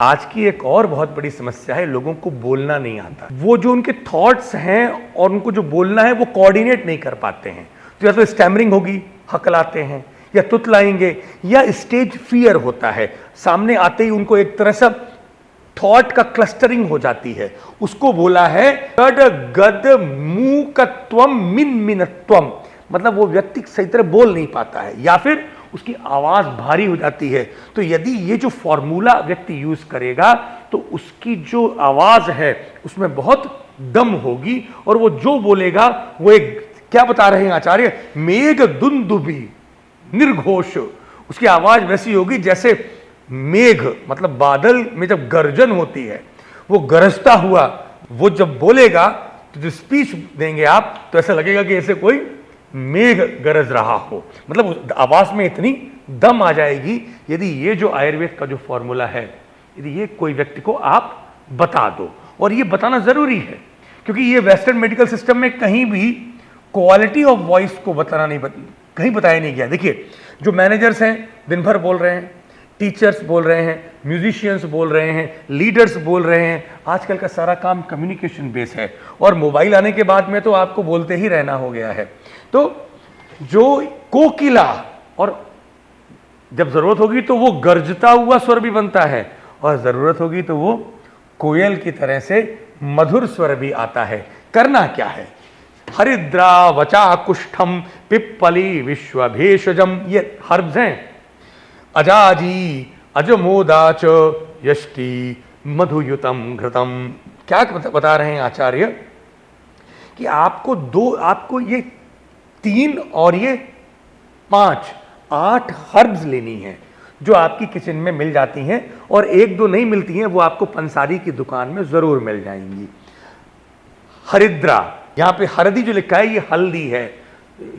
आज की एक और बहुत बड़ी समस्या है, लोगों को बोलना नहीं आता। वो जो उनके थॉट्स हैं और उनको जो बोलना है वो कोऑर्डिनेट नहीं कर पाते हैं। तो या तो स्टैमरिंग होगी, हकलाते हैं, या तुतलाएंगे, या स्टेज फियर होता है। सामने आते ही उनको एक तरह से थॉट का क्लस्टरिंग हो जाती है। उसको बोला है गद गद मूकत्वम मिन मिनत्वम, मतलब वो व्यक्ति सही तरह बोल नहीं पाता है या फिर उसकी आवाज भारी हो जाती है। तो यदि ये जो फॉर्मूला व्यक्ति यूज करेगा तो उसकी जो आवाज है उसमें बहुत दम होगी और वो जो बोलेगा वो एक क्या बता रहे हैं आचार्य, मेघ दुंदुबी निर्घोष। उसकी आवाज वैसी होगी जैसे मेघ, मतलब बादल में जब गर्जन होती है, वो गरजता हुआ वो जब बोलेगा तो जो स्पीच देंगे आप तो ऐसा लगेगा कि ऐसे कोई मेघ गरज रहा हो, मतलब आवाज में इतनी दम आ जाएगी। यदि ये जो आयुर्वेद का जो फॉर्मूला है, यदि ये कोई व्यक्ति को आप बता दो, और ये बताना जरूरी है क्योंकि ये वेस्टर्न मेडिकल सिस्टम में कहीं भी क्वालिटी ऑफ वॉइस को बताना नहीं कहीं बताया नहीं गया। देखिए, जो मैनेजर्स हैं दिन भर बोल रहे हैं, टीचर्स बोल रहे हैं, म्यूजिशियंस बोल रहे हैं, लीडर्स बोल रहे हैं। आजकल का सारा काम कम्युनिकेशन बेस है और मोबाइल आने के बाद में तो आपको बोलते ही रहना हो गया है। तो जो कोकिला, और जब जरूरत होगी तो वो गरजता हुआ स्वर भी बनता है और जरूरत होगी तो वो कोयल की तरह से मधुर स्वर भी आता है। करना क्या है, हरिद्रा वचा कुष्ठम पिप्पली विश्वभेषजम, ये हर्ब्स हैं। अजाजी अजमोदाच यष्टि मधुयुतम घृतम। क्या बता रहे हैं आचार्य कि आपको ये 3 और ये 5, 8 हर्ब्स लेनी है जो आपकी किचन में मिल जाती हैं, और 1-2 नहीं मिलती हैं वो आपको पंसारी की दुकान में जरूर मिल जाएंगी। हरिद्रा, यहां पे हरदी जो लिखा है ये हल्दी है।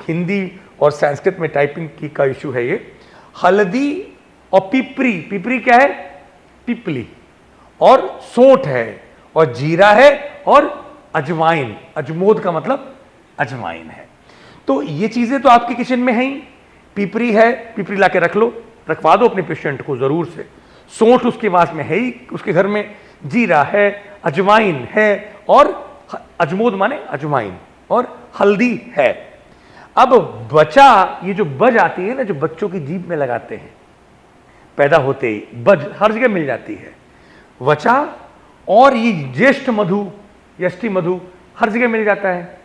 हिंदी और संस्कृत में टाइपिंग की का इशू है ये। हल्दी और पिपरी, पिपरी क्या है, पिपली, और सोंठ है, और जीरा है, और अजवाइन, अजमोद का मतलब अजवाइन है। तो ये चीजें तो आपकी किचन में हैं ही। पिपरी है, पिपरी लाके रख लो, रखवा दो अपने पेशेंट को जरूर से। सोंठ उसके पास में है ही उसके घर में, जीरा है, अजवाइन है, और अजमोद माने अजवाइन, और हल्दी है। अब बचा, ये जो बज आती है ना, जो बच्चों की जीभ में लगाते हैं पैदा होते ही, बज हर जगह मिल जाती है। वचा और ये ज्येष्ठ मधु, यष्टि मधु हर जगह मिल जाता है।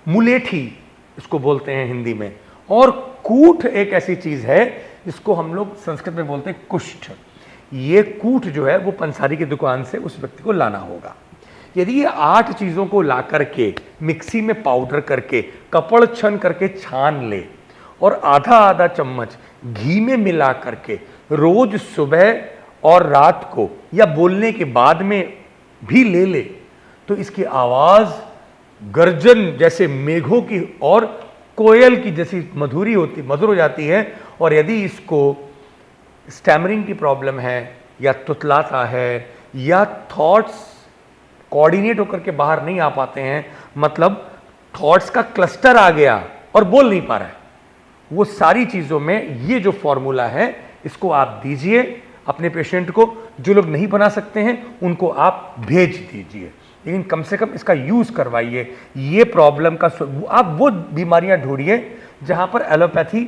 मुलेठी इसको बोलते हैं हिंदी में, और कूठ एक ऐसी चीज है जिसको हम लोग संस्कृत में बोलते हैं कुष्ठ। ये कूठ जो है वो पंसारी की दुकान से उस व्यक्ति को लाना होगा। यदि ये 8 चीजों को ला करके मिक्सी में पाउडर करके कपड़ छन करके छान ले और आधा आधा चम्मच घी में मिला करके रोज सुबह और रात को या बोलने के बाद में भी ले ले, तो इसकी आवाज गर्जन जैसे मेघों की और कोयल की जैसी मधुर हो जाती है। और यदि इसको स्टैमरिंग की प्रॉब्लम है, या तुतलाता है, या थॉट्स कोऑर्डिनेट होकर के बाहर नहीं आ पाते हैं, मतलब थॉट्स का क्लस्टर आ गया और बोल नहीं पा रहा है, वो सारी चीजों में ये जो फॉर्मूला है इसको आप दीजिए अपने पेशेंट को। जो लोग नहीं बना सकते हैं उनको आप भेज दीजिए, लेकिन कम से कम इसका यूज करवाइए। ये प्रॉब्लम का आप वो बीमारियां ढूंढिए जहां पर एलोपैथी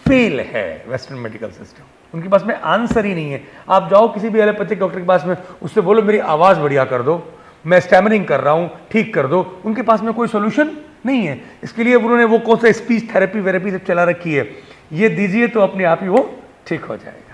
फेल है। वेस्टर्न मेडिकल सिस्टम, उनके पास में आंसर ही नहीं है। आप जाओ किसी भी एलोपैथिक डॉक्टर के पास में, उससे बोलो मेरी आवाज बढ़िया कर दो, मैं स्टैमरिंग कर रहा हूं, ठीक कर दो, उनके पास में कोई सोल्यूशन नहीं है। इसके लिए उन्होंने वो कौन सा स्पीच थेरेपी वेरेपी सब चला रखी है, ये दीजिए तो अपने आप ही वो ठीक हो जाएगा।